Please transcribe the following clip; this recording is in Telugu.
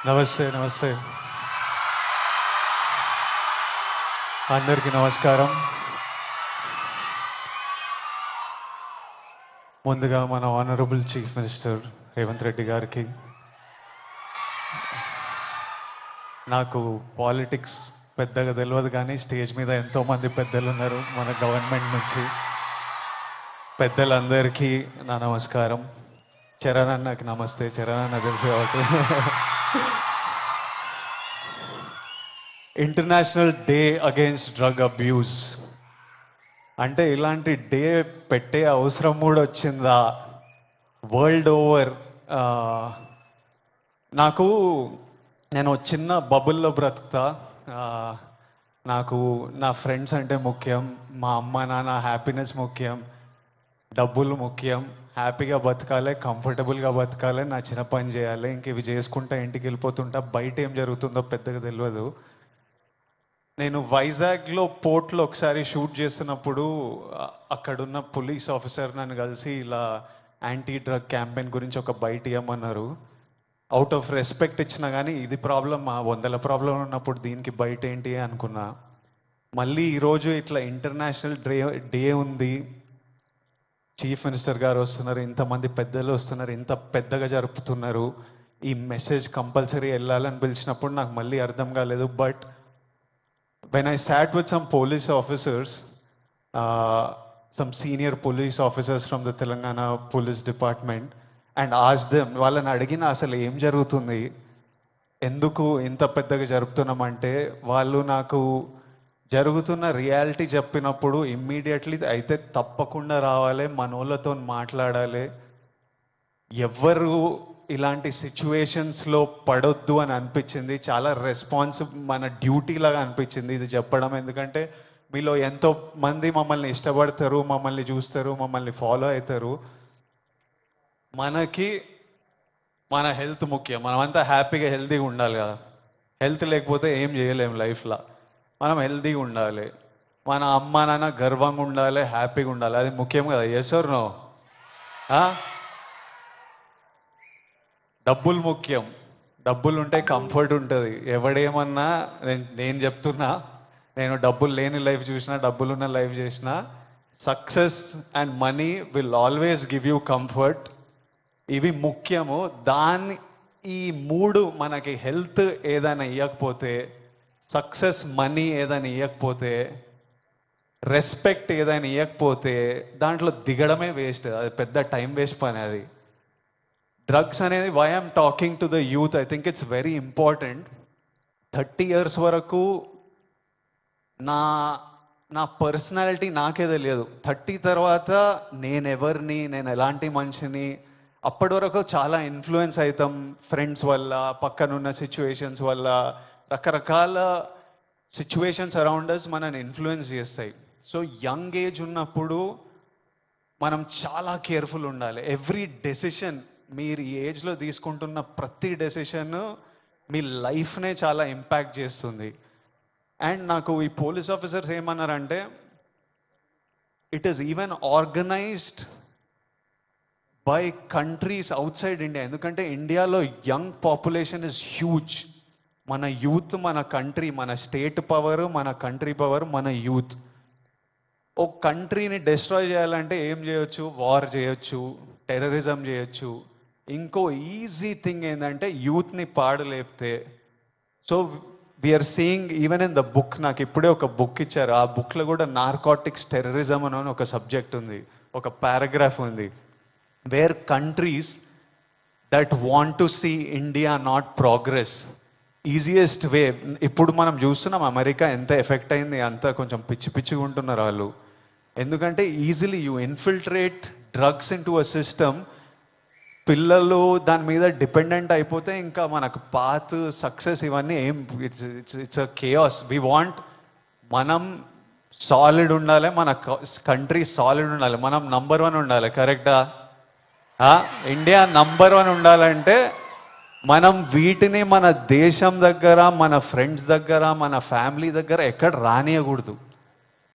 నమస్తే నమస్తే అందరికీ నమస్కారం. ముందుగా మన honourable chief minister Revanth Reddy గారికి, నాకు పాలిటిక్స్ పెద్దగా తెలియదు కానీ స్టేజ్ మీద ఎంతోమంది పెద్దలు ఉన్నారు మన గవర్నమెంట్ నుంచి. పెద్దలందరికీ నా నమస్కారం. చరణ్ అన్నకి నమస్తే. చరణ్ అన్న తెలుసు కాబట్టి. International day against drug abuse అంటే ఇలాంటి డే పెట్టే అవసరం కూడా వచ్చిందా వరల్డ్ ఓవర్? నేను చిన్న బబుల్లో బ్రతుకుతా. నాకు నా ఫ్రెండ్స్ అంటే ముఖ్యం, మా అమ్మ నాన్న హ్యాపీనెస్ ముఖ్యం, డబ్బులు ముఖ్యం, హ్యాపీగా బతకాలి, కంఫర్టబుల్గా బతకాలి, నా చిన్న పని చేయాలి, ఇంక ఇవి చేసుకుంటా ఇంటికి వెళ్ళిపోతుంటా. బయట ఏం జరుగుతుందో పెద్దగా తెలియదు. నేను వైజాగ్లో పోర్ట్లో ఒకసారి షూట్ చేస్తున్నప్పుడు అక్కడున్న పోలీస్ ఆఫీసర్ నన్ను కలిసి ఇలా యాంటీ డ్రగ్ క్యాంపెయిన్ గురించి ఒక బయట ఇవ్వమన్నారు. అవుట్ ఆఫ్ రెస్పెక్ట్ ఇచ్చినా కానీ ఇది ప్రాబ్లం, మా 100 ప్రాబ్లం ఉన్నప్పుడు దీనికి బయట ఏంటి అనుకున్నా. మళ్ళీ ఈరోజు ఇట్లా ఇంటర్నేషనల్ డే ఉంది, చీఫ్ మినిస్టర్ గారు వస్తున్నారు, ఇంతమంది పెద్దలు వస్తున్నారు, ఇంత పెద్దగా జరుపుతున్నారు, ఈ మెసేజ్ కంపల్సరీ వెళ్ళాలని పిలిచినప్పుడు నాకు మళ్ళీ అర్థం కాలేదు. But when I sat with some police officers, some senior police officers from the Telangana Police Department, and asked them, వాళ్ళని అడిగిన అసలు ఏం జరుగుతుంది, ఎందుకు ఇంత పెద్దగా జరుపుతున్నామంటే, వాళ్ళు నాకు జరుగుతున్న రియాలిటీ చెప్పినప్పుడు ఇమ్మీడియట్లీ అయితే తప్పకుండా రావాలి, మనోళ్ళతో మాట్లాడాలి, ఎవరు ఇలాంటి సిచ్యువేషన్స్లో పడొద్దు అని అనిపించింది. చాలా మన డ్యూటీ లాగా అనిపించింది ఇది చెప్పడం. ఎందుకంటే మీలో ఎంతో మంది మమ్మల్ని ఇష్టపడతారు, మమ్మల్ని చూస్తారు, మమ్మల్ని ఫాలో అవుతారు. మనకి మన హెల్త్ ముఖ్యం. మనమంతా హ్యాపీగా హెల్తీగా ఉండాలి కదా. హెల్త్ లేకపోతే ఏం చేయలేము లైఫ్లో. మనం హెల్తీగా ఉండాలి, మన అమ్మ నాన్న గర్వంగా ఉండాలి, హ్యాపీగా ఉండాలి, అది ముఖ్యం కదా. Yes or no? డబ్బులు ముఖ్యం. డబ్బులు ఉంటే కంఫర్ట్ ఉంటుంది. ఎవడేమన్నా నేను చెప్తున్నా, నేను డబ్బులు లేని లైఫ్ చూసినా, డబ్బులున్న లైఫ్ చేసినా, success and money will always give you comfort. ఇవి ముఖ్యము. ఈ మూడు మనకి హెల్త్ ఏదైనా ఇవ్వకపోతే, సక్సెస్ మనీ ఏదైనా ఇవ్వకపోతే, రెస్పెక్ట్ ఏదైనా ఇవ్వకపోతే దాంట్లో దిగడమే వేస్ట్. అది పెద్ద టైం వేస్ట్ పని. అది డ్రగ్స్ అనేది, why I'm talking to the youth, I think it's very important. 30 years వరకు నా పర్సనాలిటీ నాకే తెలియదు. 30 తర్వాత నేనెవరిని, నేను ఎలాంటి మనిషిని, అప్పటి వరకు చాలా ఇన్ఫ్లుయెన్స్ అవుతాం ఫ్రెండ్స్ వల్ల, పక్కనున్న సిచ్యువేషన్స్ వల్ల. రకరకాల సిచ్యువేషన్స్ అరౌండ్ అస్ మనని ఇన్ఫ్లుయెన్స్ చేస్తాయి. సో యంగ్ ఏజ్ ఉన్నప్పుడు మనం చాలా కేర్ఫుల్ ఉండాలి. ఎవ్రీ డెసిషన్, మీరు ఈ ఏజ్లో తీసుకుంటున్న ప్రతి డెసిషన్ మీ లైఫ్నే చాలా ఇంపాక్ట్ చేస్తుంది. అండ్ నాకు ఈ పోలీస్ ఆఫీసర్స్ ఏమన్నారంటే, it is even organised by countries out side India. ఎందుకంటే ఇండియాలో యంగ్ పాపులేషన్ ఇస్ హ్యూజ్. మన యూత్, మన కంట్రీ, మన స్టేట్ పవర్, మన కంట్రీ పవర్, మన యూత్. ఒక కంట్రీని డిస్ట్రాయ్ చేయాలంటే ఏం చేయొచ్చు? వార్ చేయొచ్చు, టెర్రరిజం చేయొచ్చు. ఇంకో ఈజీ థింగ్ ఏంటంటే యూత్ని పాడలేపితే. So we're seeing even in the book, నాకు ఇప్పుడే ఒక బుక్ ఇచ్చారు, ఆ బుక్లో కూడా నార్కోటిక్స్ టెర్రరిజం అని ఒక సబ్జెక్ట్ ఉంది, ఒక పారాగ్రాఫ్ ఉంది. Where countries that want to see India not progress, easiest way. ఇప్పుడు మనం చూస్తున్నాం అమెరికా ఎంత ఎఫెక్ట్ అయింది, అంతా కొంచెం పిచ్చిగా ఉంటున్నారు వాళ్ళు. ఎందుకంటే easily you infiltrate drugs in to a system. పిల్లలు దాని మీద డిపెండెంట్ అయిపోతే ఇంకా మనకు పాత్, సక్సెస్ ఇవన్నీ ఏం, it's a chaos. We want, మనం సాలిడ్ ఉండాలి, మన కంట్రీ సాలిడ్ ఉండాలి, మనం నంబర్ 1 ఉండాలి. కరెక్టా? ఇండియా నంబర్ 1 ఉండాలంటే మనం వీటిని మన దేశం దగ్గర, మన ఫ్రెండ్స్ దగ్గర, మన ఫ్యామిలీ దగ్గర ఎక్కడ రానియకూడదు.